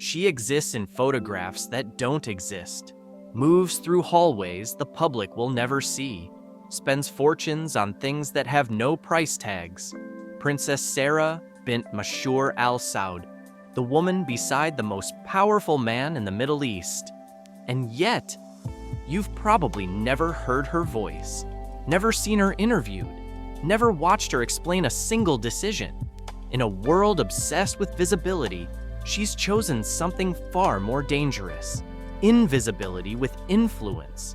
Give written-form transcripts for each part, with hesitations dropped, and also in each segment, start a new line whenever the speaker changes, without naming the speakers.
She exists in photographs that don't exist, moves through hallways the public will never see, spends fortunes on things that have no price tags. Princess Sarah bint Mashur Al Saud, the woman beside the most powerful man in the Middle East. And yet, you've probably never heard her voice, never seen her interviewed, never watched her explain a single decision. In a world obsessed with visibility, she's chosen something far more dangerous: invisibility with influence.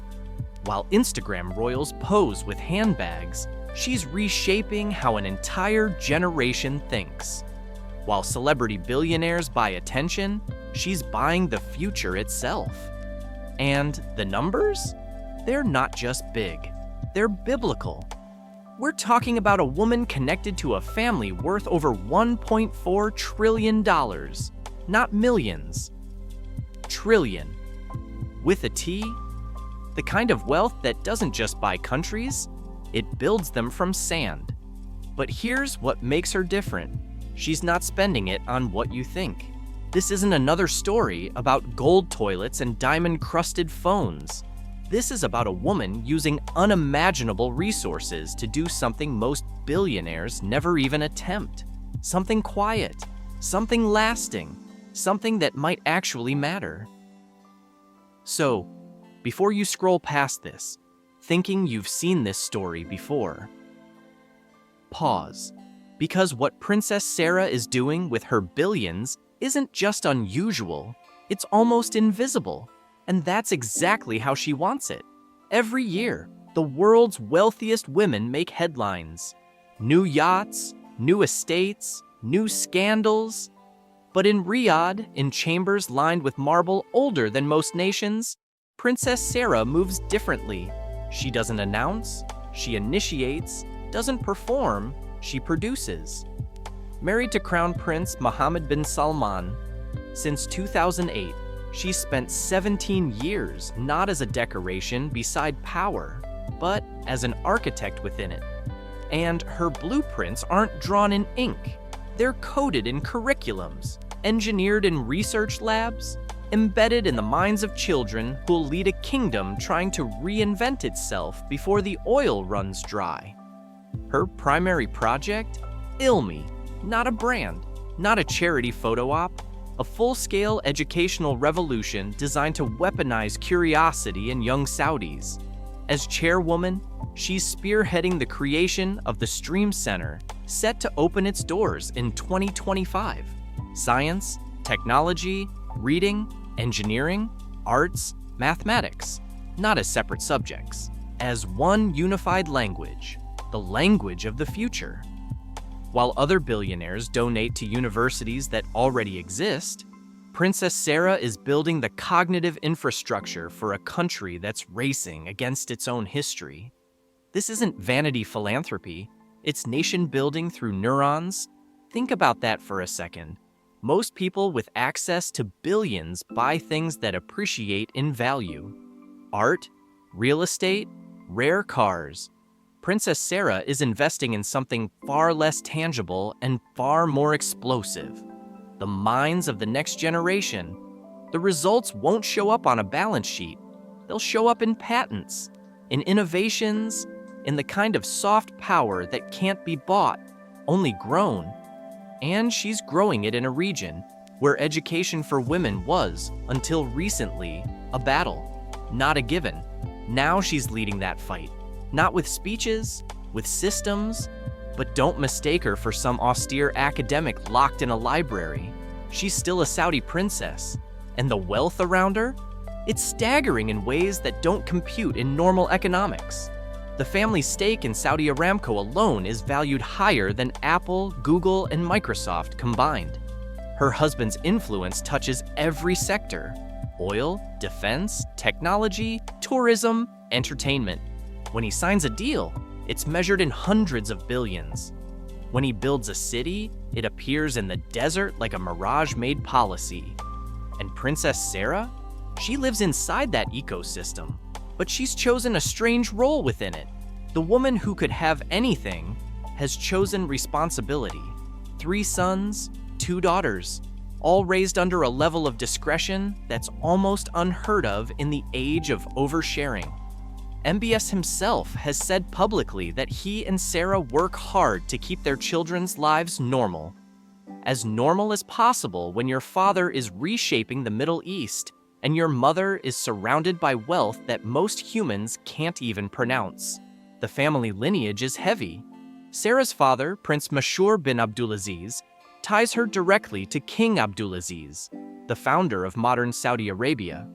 While Instagram royals pose with handbags, she's reshaping how an entire generation thinks. While celebrity billionaires buy attention, she's buying the future itself. And the numbers? They're not just big, they're biblical. We're talking about a woman connected to a family worth over $1.4 trillion. Not millions. Trillion. With a T. The kind of wealth that doesn't just buy countries, it builds them from sand. But here's what makes her different. She's not spending it on what you think. This isn't another story about gold toilets and diamond-crusted phones. This is about a woman using unimaginable resources to do something most billionaires never even attempt. Something quiet, something lasting, something that might actually matter. So, before you scroll past this, thinking you've seen this story before, pause. Because what Princess Sarah is doing with her billions isn't just unusual, it's almost invisible. And that's exactly how she wants it. Every year, the world's wealthiest women make headlines. New yachts, new estates, new scandals. But in Riyadh, in chambers lined with marble older than most nations, Princess Sarah moves differently. She doesn't announce, she initiates, doesn't perform, she produces. Married to Crown Prince Mohammed bin Salman, since 2008, she's spent 17 years not as a decoration beside power, but as an architect within it. And her blueprints aren't drawn in ink. They're coded in curriculums, engineered in research labs, embedded in the minds of children who'll lead a kingdom trying to reinvent itself before the oil runs dry. Her primary project? Ilmi, not a brand, not a charity photo op, a full-scale educational revolution designed to weaponize curiosity in young Saudis. As chairwoman, she's spearheading the creation of the Stream Center, set to open its doors in 2025. Science, technology, reading, engineering, arts, mathematics, not as separate subjects, as one unified language, the language of the future. While other billionaires donate to universities that already exist, Princess Sarah is building the cognitive infrastructure for a country that's racing against its own history. This isn't vanity philanthropy, it's nation building through neurons. Think about that for a second. Most people with access to billions buy things that appreciate in value. Art, real estate, rare cars. Princess Sarah is investing in something far less tangible and far more explosive. The minds of the next generation. The results won't show up on a balance sheet. They'll show up in patents, in innovations, in the kind of soft power that can't be bought, only grown. And she's growing it in a region where education for women was, until recently, a battle, not a given. Now she's leading that fight. Not with speeches, with systems, but don't mistake her for some austere academic locked in a library. She's still a Saudi princess, and the wealth around her? It's staggering in ways that don't compute in normal economics. The family's stake in Saudi Aramco alone is valued higher than Apple, Google, and Microsoft combined. Her husband's influence touches every sector: oil, defense, technology, tourism, entertainment. When he signs a deal, it's measured in hundreds of billions. When he builds a city, it appears in the desert like a mirage-made policy. And Princess Sarah? She lives inside that ecosystem, but she's chosen a strange role within it. The woman who could have anything has chosen responsibility. 3 sons, 2 daughters. all raised under a level of discretion that's almost unheard of in the age of oversharing. MBS himself has said publicly that he and Sarah work hard to keep their children's lives normal. As normal as possible when your father is reshaping the Middle East and your mother is surrounded by wealth that most humans can't even pronounce. The family lineage is heavy. Sarah's father, Prince Mashur bin Abdulaziz, ties her directly to King Abdulaziz, the founder of modern Saudi Arabia.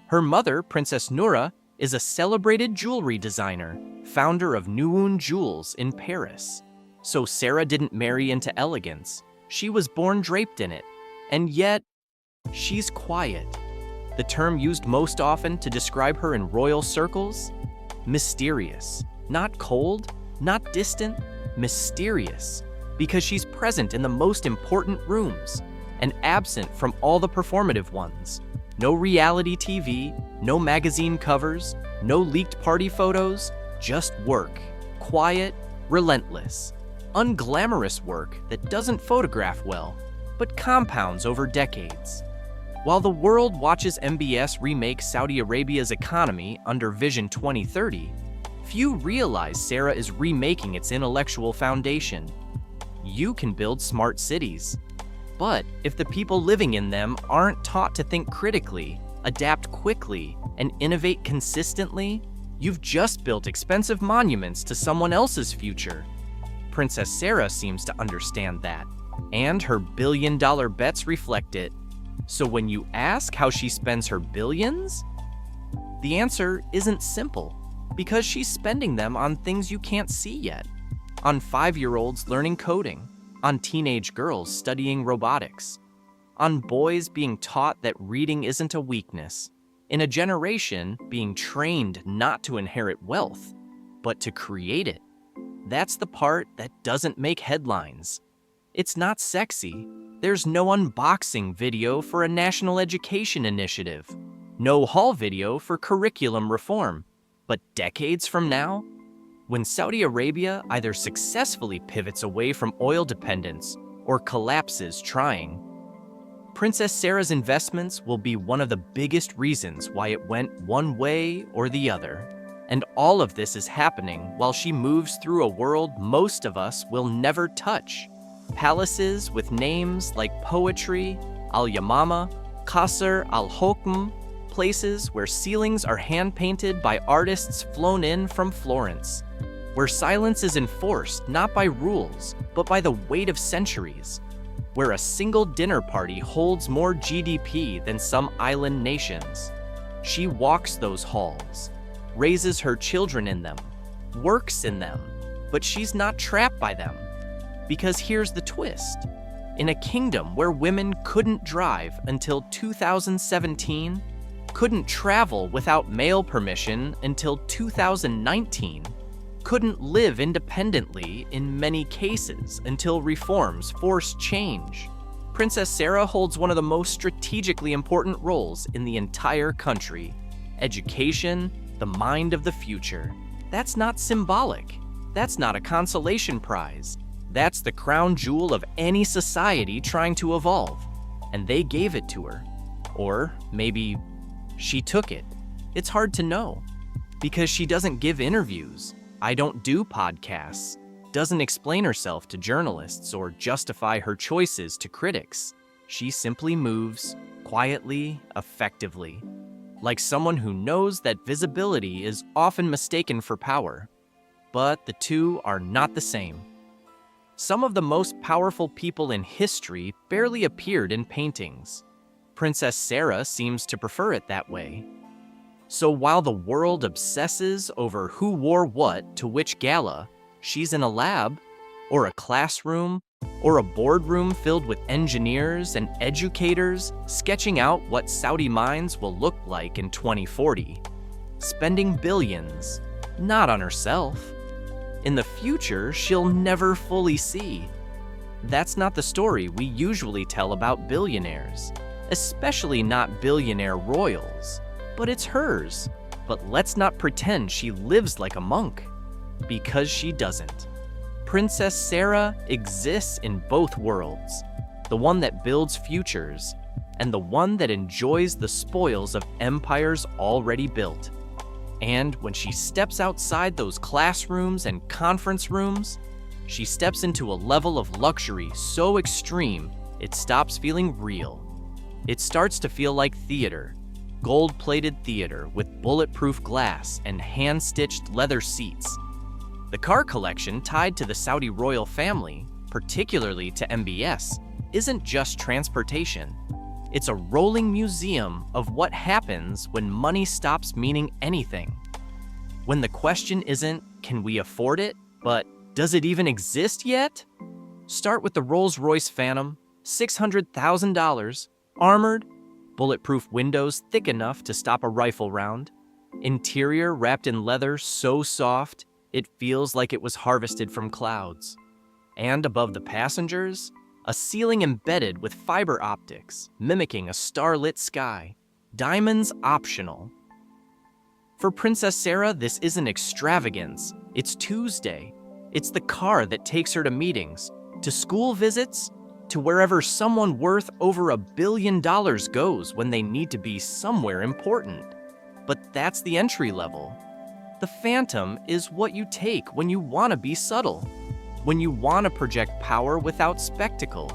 Her mother, Princess Noura, is a celebrated jewelry designer, founder of Nuun Jewels in Paris. So Sarah didn't marry into elegance. She was born draped in it. And yet, she's quiet. The term used most often to describe her in royal circles? Mysterious. Not cold, not distant, mysterious. Because she's present in the most important rooms and absent from all the performative ones. No reality TV, no magazine covers, no leaked party photos, just work. Quiet, relentless, unglamorous work that doesn't photograph well, but compounds over decades. While the world watches MBS remake Saudi Arabia's economy under Vision 2030, few realize Sarah is remaking its intellectual foundation. You can build smart cities, but if the people living in them aren't taught to think critically, adapt quickly, and innovate consistently, you've just built expensive monuments to someone else's future. Princess Sarah seems to understand that, and her billion-dollar bets reflect it. So when you ask how she spends her billions, the answer isn't simple, because she's spending them on things you can't see yet. On 5-year-olds learning coding, on teenage girls studying robotics, on boys being taught that reading isn't a weakness, in a generation being trained not to inherit wealth, but to create it. That's the part that doesn't make headlines. It's not sexy. There's no unboxing video for a national education initiative, no haul video for curriculum reform. But decades from now, when Saudi Arabia either successfully pivots away from oil dependence or collapses trying, Princess Sarah's investments will be one of the biggest reasons why it went one way or the other. And all of this is happening while she moves through a world most of us will never touch. Palaces with names like Poetry, Al-Yamama, Qasr al-Hokm, places where ceilings are hand-painted by artists flown in from Florence, where silence is enforced not by rules, but by the weight of centuries, where a single dinner party holds more GDP than some island nations. She walks those halls, raises her children in them, works in them, but she's not trapped by them. Because here's the twist. In a kingdom where women couldn't drive until 2017, couldn't travel without mail permission until 2019, couldn't live independently in many cases until reforms forced change, Princess Sarah holds one of the most strategically important roles in the entire country. Education, the mind of the future. That's not symbolic. That's not a consolation prize. That's the crown jewel of any society trying to evolve. And they gave it to her. Or maybe she took it. It's hard to know. Because she doesn't give interviews. I don't do podcasts. Doesn't explain herself to journalists or justify her choices to critics. She simply moves, quietly, effectively. Like someone who knows that visibility is often mistaken for power. But the two are not the same. Some of the most powerful people in history barely appeared in paintings. Princess Sarah seems to prefer it that way. So while the world obsesses over who wore what to which gala, she's in a lab, or a classroom, or a boardroom filled with engineers and educators sketching out what Saudi mines will look like in 2040. Spending billions, not on herself. In the future, she'll never fully see. That's not the story we usually tell about billionaires, especially not billionaire royals. But it's hers. But let's not pretend she lives like a monk, because she doesn't. Princess Sarah exists in both worlds. the one that builds futures, and the one that enjoys the spoils of empires already built. And when she steps outside those classrooms and conference rooms, she steps into a level of luxury so extreme it stops feeling real. It starts to feel like theater, gold-plated theater with bulletproof glass and hand-stitched leather seats. The car collection tied to the Saudi royal family, particularly to MBS, isn't just transportation. It's a rolling museum of what happens when money stops meaning anything. When the question isn't, can we afford it, but does it even exist yet? Start with the Rolls-Royce Phantom, $600,000, armored, bulletproof windows thick enough to stop a rifle round, interior wrapped in leather so soft it feels like it was harvested from clouds. And above the passengers, a ceiling embedded with fiber optics, mimicking a starlit sky. Diamonds optional. For Princess Sarah, this isn't extravagance. It's Tuesday. It's the car that takes her to meetings, to school visits, to wherever someone worth over $1 billion goes when they need to be somewhere important. But that's the entry level. The Phantom is what you take when you want to be subtle, when you want to project power without spectacle.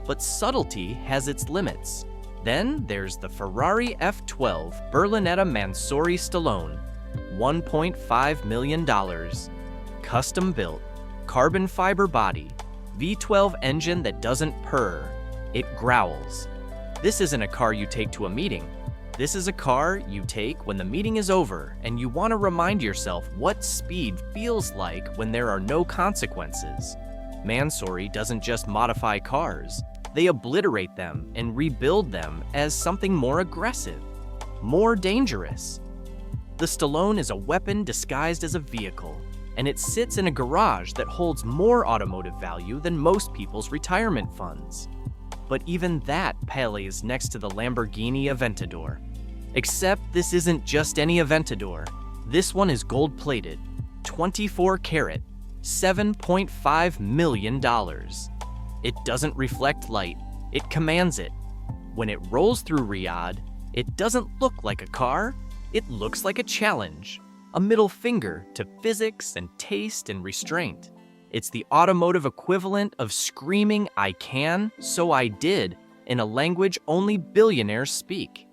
But subtlety has its limits. Then there's the Ferrari F12 Berlinetta Mansouri Stallone, $1.5 million. Custom built, carbon fiber body, V12 engine that doesn't purr, it growls. This isn't a car you take to a meeting. This is a car you take when the meeting is over and you want to remind yourself what speed feels like when there are no consequences. Mansouri doesn't just modify cars, they obliterate them and rebuild them as something more aggressive, more dangerous. The Stallone is a weapon disguised as a vehicle, and it sits in a garage that holds more automotive value than most people's retirement funds. But even that pales next to the Lamborghini Aventador. Except this isn't just any Aventador. This one is gold-plated, 24 karat, $7.5 million. It doesn't reflect light, it commands it. When it rolls through Riyadh, it doesn't look like a car, it looks like a challenge. A middle finger to physics and taste and restraint. It's the automotive equivalent of screaming, "I can, so I did," in a language only billionaires speak.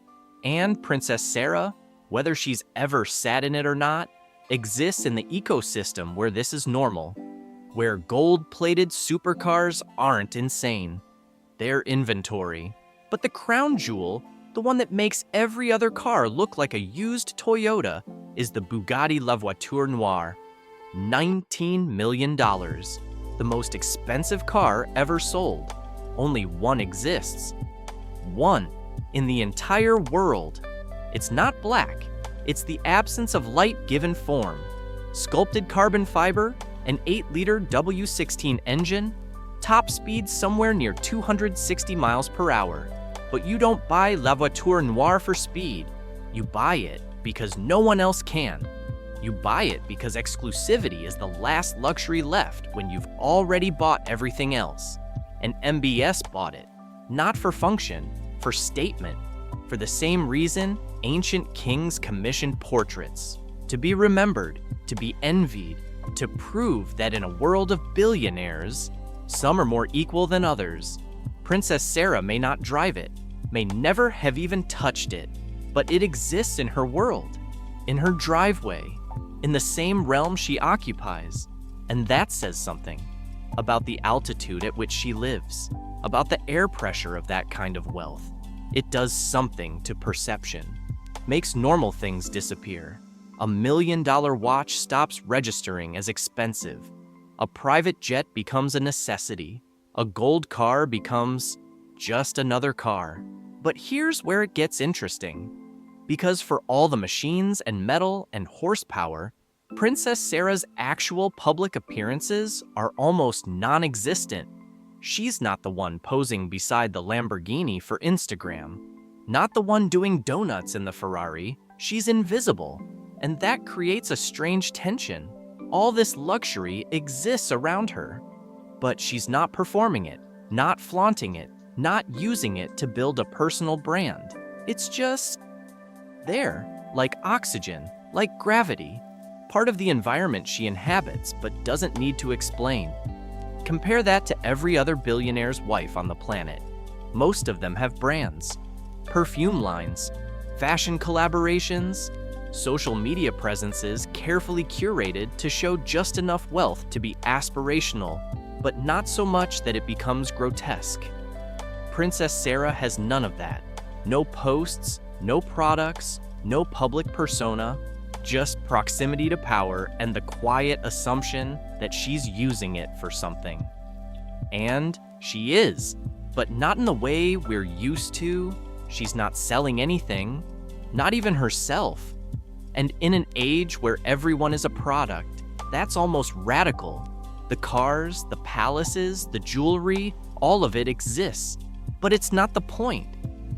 And Princess Sarah, whether she's ever sat in it or not, exists in the ecosystem where this is normal, where gold-plated supercars aren't insane. They're inventory. But the crown jewel, the one that makes every other car look like a used Toyota, is the Bugatti La Voiture Noire. $19 million. The most expensive car ever sold. Only one exists. One in the entire world. It's not black. It's the absence of light given form. Sculpted carbon fiber, an 8-liter W16 engine, top speed somewhere near 260 miles per hour. But you don't buy La Voiture Noire for speed. You buy it because no one else can. You buy it because exclusivity is the last luxury left when you've already bought everything else. And MBS bought it, not for function, for statement. For the same reason, ancient kings commissioned portraits. To be remembered, to be envied, to prove that in a world of billionaires, some are more equal than others. Princess Sarah may not drive it, may never have even touched it, but it exists in her world, in her driveway, in the same realm she occupies. And that says something about the altitude at which she lives, about the air pressure of that kind of wealth. It does something to perception, makes normal things disappear. $1 million watch stops registering as expensive. A private jet becomes a necessity. A gold car becomes just another car. But here's where it gets interesting. Because for all the machines and metal and horsepower, Princess Sarah's actual public appearances are almost non-existent. She's not the one posing beside the Lamborghini for Instagram. Not the one doing donuts in the Ferrari. She's invisible. And that creates a strange tension. All this luxury exists around her. But she's not performing it, not flaunting it, not using it to build a personal brand. It's just there, like oxygen, like gravity, part of the environment she inhabits but doesn't need to explain. Compare that to every other billionaire's wife on the planet. Most of them have brands, perfume lines, fashion collaborations, social media presences carefully curated to show just enough wealth to be aspirational, but not so much that it becomes grotesque. Princess Sarah has none of that. No posts, no products, no public persona, just proximity to power and the quiet assumption that she's using it for something. And she is, but not in the way we're used to. She's not selling anything, not even herself. And in an age where everyone is a product, that's almost radical. The cars, the palaces, the jewelry, all of it exists. But it's not the point.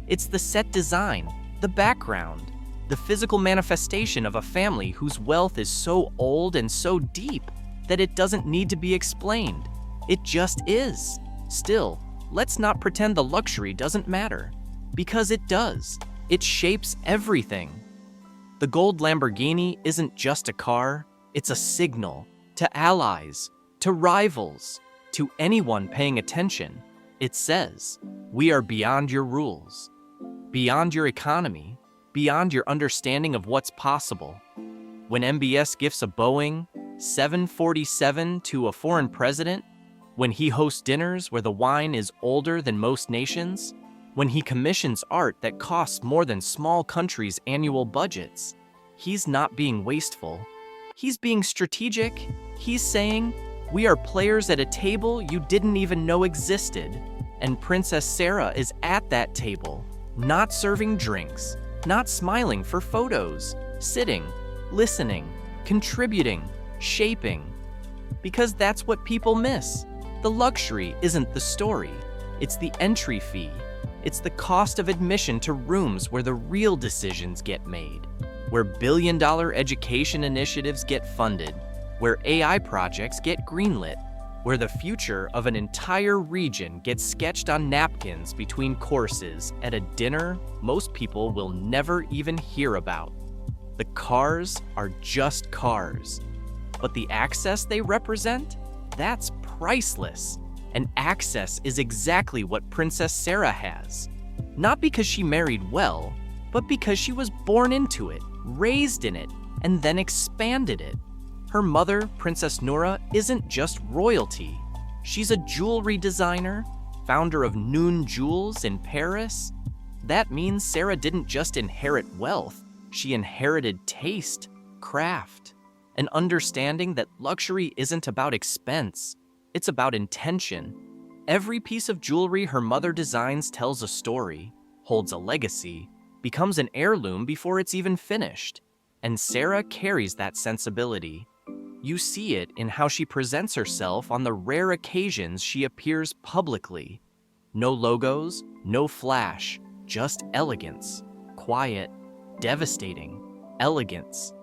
It's the set design, the background, the physical manifestation of a family whose wealth is so old and so deep that it doesn't need to be explained. It just is. Still, let's not pretend the luxury doesn't matter, because it does. It shapes everything. The gold Lamborghini isn't just a car, it's a signal to allies, to rivals, to anyone paying attention. It says, we are beyond your rules, beyond your economy, beyond your understanding of what's possible. When MBS gifts a Boeing 747 to a foreign president, when he hosts dinners where the wine is older than most nations, when he commissions art that costs more than small countries' annual budgets, he's not being wasteful. He's being strategic. He's saying, we are players at a table you didn't even know existed. And Princess Sarah is at that table, not serving drinks, not smiling for photos, sitting, listening, contributing, shaping. Because that's what people miss. The luxury isn't the story. It's the entry fee. It's the cost of admission to rooms where the real decisions get made, where billion-dollar education initiatives get funded, where AI projects get greenlit, where the future of an entire region gets sketched on napkins between courses at a dinner most people will never even hear about. The cars are just cars, but the access they represent, that's priceless. And access is exactly what Princess Sarah has. Not because she married well, but because she was born into it, raised in it, and then expanded it. Her mother, Princess Noura, isn't just royalty. She's a jewelry designer, founder of Noon Jewels in Paris. That means Sarah didn't just inherit wealth, she inherited taste, craft, an understanding that luxury isn't about expense, it's about intention. Every piece of jewelry her mother designs tells a story, holds a legacy, becomes an heirloom before it's even finished. And Sarah carries that sensibility. You see it in how she presents herself on the rare occasions she appears publicly. No logos, no flash, just elegance. Quiet, devastating, elegance.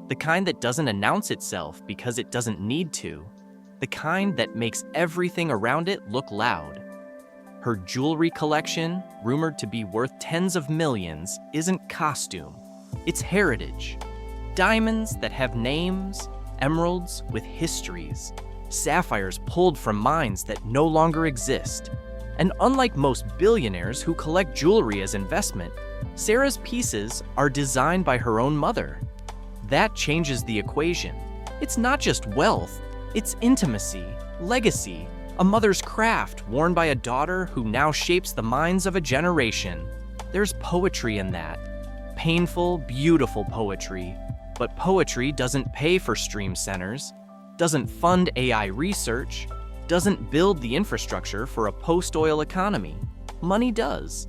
The kind that doesn't announce itself because it doesn't need to. The kind that makes everything around it look loud. Her jewelry collection, rumored to be worth tens of millions, isn't costume. It's heritage. Diamonds that have names, emeralds with histories, sapphires pulled from mines that no longer exist. And unlike most billionaires who collect jewelry as investment, Sarah's pieces are designed by her own mother. That changes the equation. It's not just wealth, it's intimacy, legacy, a mother's craft worn by a daughter who now shapes the minds of a generation. There's poetry in that. Painful, beautiful poetry. But poetry doesn't pay for stream centers, doesn't fund AI research, doesn't build the infrastructure for a post-oil economy. Money does.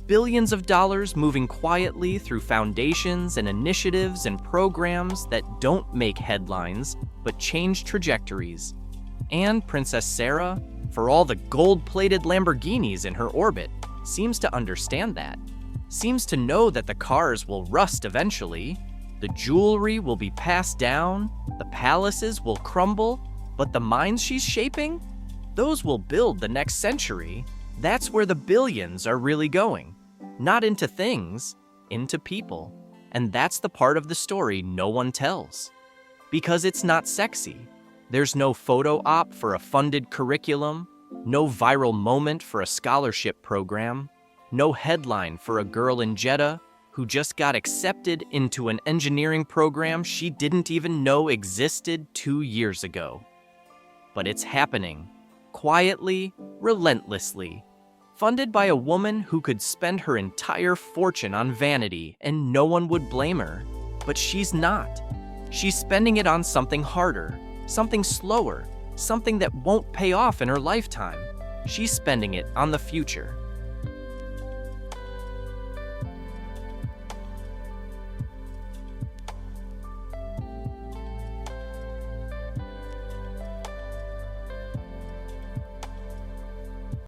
Billions of dollars moving quietly through foundations and initiatives and programs that don't make headlines, but change trajectories. And Princess Sarah, for all the gold-plated Lamborghinis in her orbit, seems to understand that. Seems to know that the cars will rust eventually, the jewelry will be passed down, the palaces will crumble, but the minds she's shaping? Those will build the next century. That's where the billions are really going. Not into things, into people. And that's the part of the story no one tells. Because it's not sexy. There's no photo op for a funded curriculum, no viral moment for a scholarship program, no headline for a girl in Jeddah who just got accepted into an engineering program she didn't even know existed 2 years ago. But it's happening, quietly, relentlessly, funded by a woman who could spend her entire fortune on vanity and no one would blame her. But she's not. She's spending it on something harder, something slower, something that won't pay off in her lifetime. She's spending it on the future.